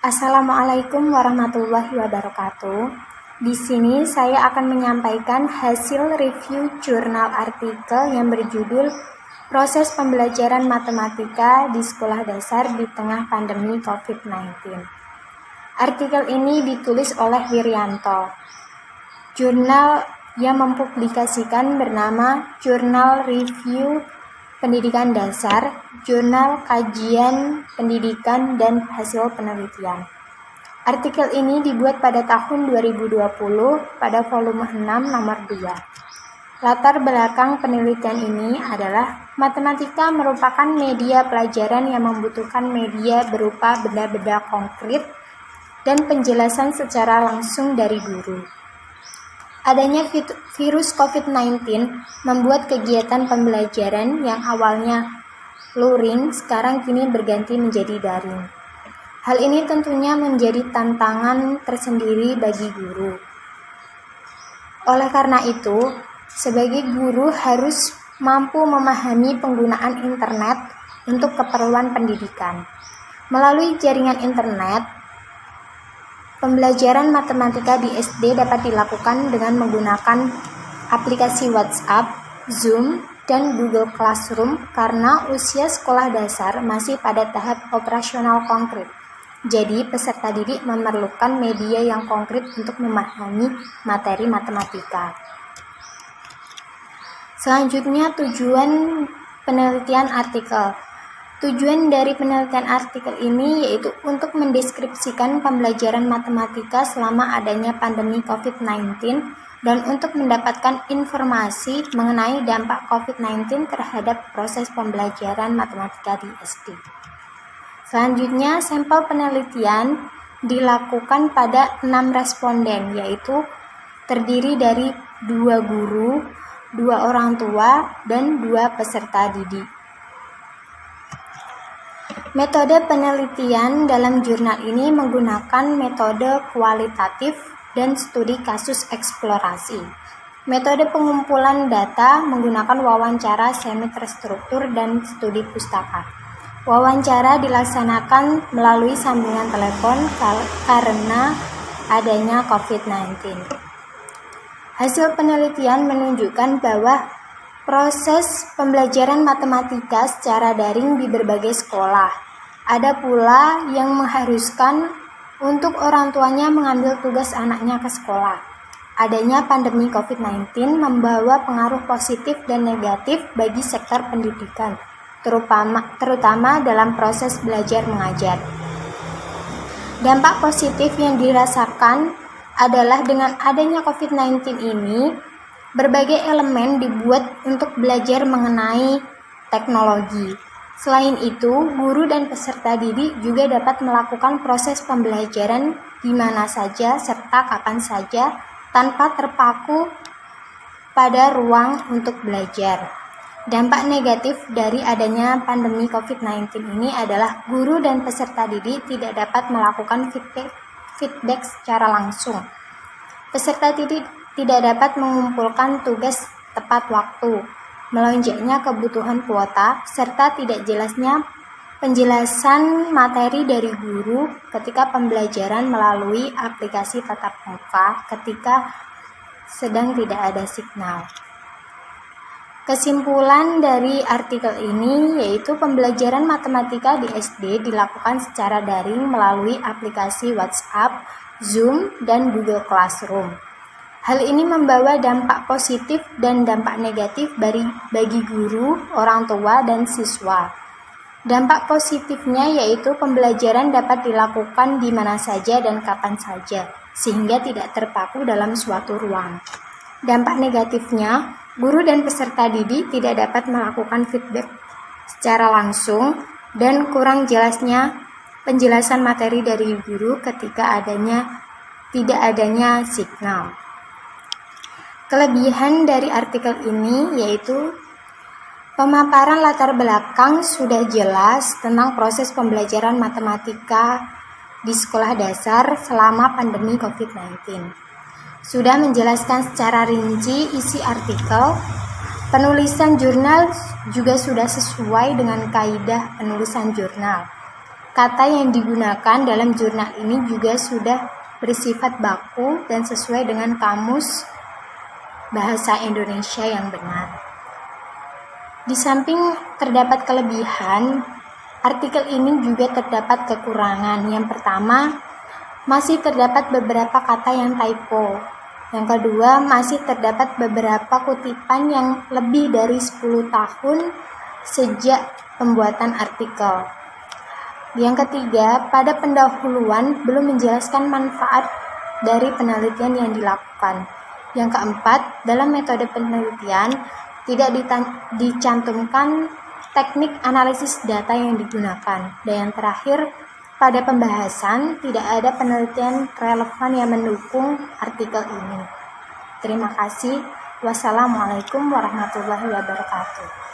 Assalamualaikum warahmatullahi wabarakatuh. Di sini saya akan menyampaikan hasil review jurnal artikel yang berjudul Proses Pembelajaran Matematika di Sekolah Dasar di Tengah Pandemi COVID-19. Artikel ini ditulis oleh Wiryanto. Jurnal yang mempublikasikan bernama Jurnal Review Pendidikan Dasar, Jurnal Kajian Pendidikan dan Hasil Penelitian. Artikel ini dibuat pada tahun 2020 pada volume 6 nomor 2. Latar belakang penelitian ini adalah matematika merupakan media pelajaran yang membutuhkan media berupa benda-benda konkret dan penjelasan secara langsung dari guru. Adanya virus COVID-19 membuat kegiatan pembelajaran yang awalnya luring sekarang kini berganti menjadi daring. Hal ini tentunya menjadi tantangan tersendiri bagi guru. Oleh karena itu, sebagai guru harus mampu memahami penggunaan internet untuk keperluan pendidikan. Melalui jaringan internet, pembelajaran matematika di SD dapat dilakukan dengan menggunakan aplikasi WhatsApp, Zoom, dan Google Classroom karena usia sekolah dasar masih pada tahap operasional konkret. Jadi, peserta didik memerlukan media yang konkret untuk memahami materi matematika. Selanjutnya, tujuan penelitian artikel. Tujuan dari penelitian artikel ini yaitu untuk mendeskripsikan pembelajaran matematika selama adanya pandemi COVID-19 dan untuk mendapatkan informasi mengenai dampak COVID-19 terhadap proses pembelajaran matematika di SD. Selanjutnya, sampel penelitian dilakukan pada 6 responden, yaitu terdiri dari 2 guru, 2 orang tua, dan 2 peserta didik. Metode penelitian dalam jurnal ini menggunakan metode kualitatif dan studi kasus eksplorasi. Metode pengumpulan data menggunakan wawancara semi terstruktur dan studi pustaka. Wawancara dilaksanakan melalui sambungan telepon karena adanya COVID-19. Hasil penelitian menunjukkan bahwa proses pembelajaran matematika secara daring di berbagai sekolah. Ada pula yang mengharuskan untuk orang tuanya mengambil tugas anaknya ke sekolah. Adanya pandemi COVID-19 membawa pengaruh positif dan negatif bagi sektor pendidikan, terutama dalam proses belajar mengajar. Dampak positif yang dirasakan adalah dengan adanya COVID-19 ini, berbagai elemen dibuat untuk belajar mengenai teknologi. Selain itu, guru dan peserta didik juga dapat melakukan proses pembelajaran di mana saja serta kapan saja tanpa terpaku pada ruang untuk belajar. Dampak negatif dari adanya pandemi COVID-19 ini adalah guru dan peserta didik tidak dapat melakukan feedback secara langsung. Peserta didik tidak dapat mengumpulkan tugas tepat waktu, melonjaknya kebutuhan kuota, serta tidak jelasnya penjelasan materi dari guru ketika pembelajaran melalui aplikasi tatap muka ketika sedang tidak ada signal. Kesimpulan dari artikel ini yaitu pembelajaran matematika di SD dilakukan secara daring melalui aplikasi WhatsApp, Zoom, dan Google Classroom. Hal ini membawa dampak positif dan dampak negatif bagi guru, orang tua, dan siswa. Dampak positifnya yaitu pembelajaran dapat dilakukan di mana saja dan kapan saja, sehingga tidak terpaku dalam suatu ruang. Dampak negatifnya, guru dan peserta didik tidak dapat melakukan feedback secara langsung dan kurang jelasnya penjelasan materi dari guru ketika tidak adanya signal. Kelebihan dari artikel ini yaitu pemaparan latar belakang sudah jelas tentang proses pembelajaran matematika di sekolah dasar selama pandemi COVID-19. Sudah menjelaskan secara rinci isi artikel, penulisan jurnal juga sudah sesuai dengan kaidah penulisan jurnal. Kata yang digunakan dalam jurnal ini juga sudah bersifat baku dan sesuai dengan kamus bahasa Indonesia yang benar. Di samping terdapat kelebihan, artikel ini juga terdapat kekurangan. Yang pertama, masih terdapat beberapa kata yang typo. Yang kedua, masih terdapat beberapa kutipan yang lebih dari 10 tahun sejak pembuatan artikel. Yang ketiga, pada pendahuluan belum menjelaskan manfaat dari penelitian yang dilakukan. Yang keempat, dalam metode penelitian tidak dicantumkan teknik analisis data yang digunakan. Dan yang terakhir, pada pembahasan tidak ada penelitian relevan yang mendukung artikel ini. Terima kasih. Wassalamualaikum warahmatullahi wabarakatuh.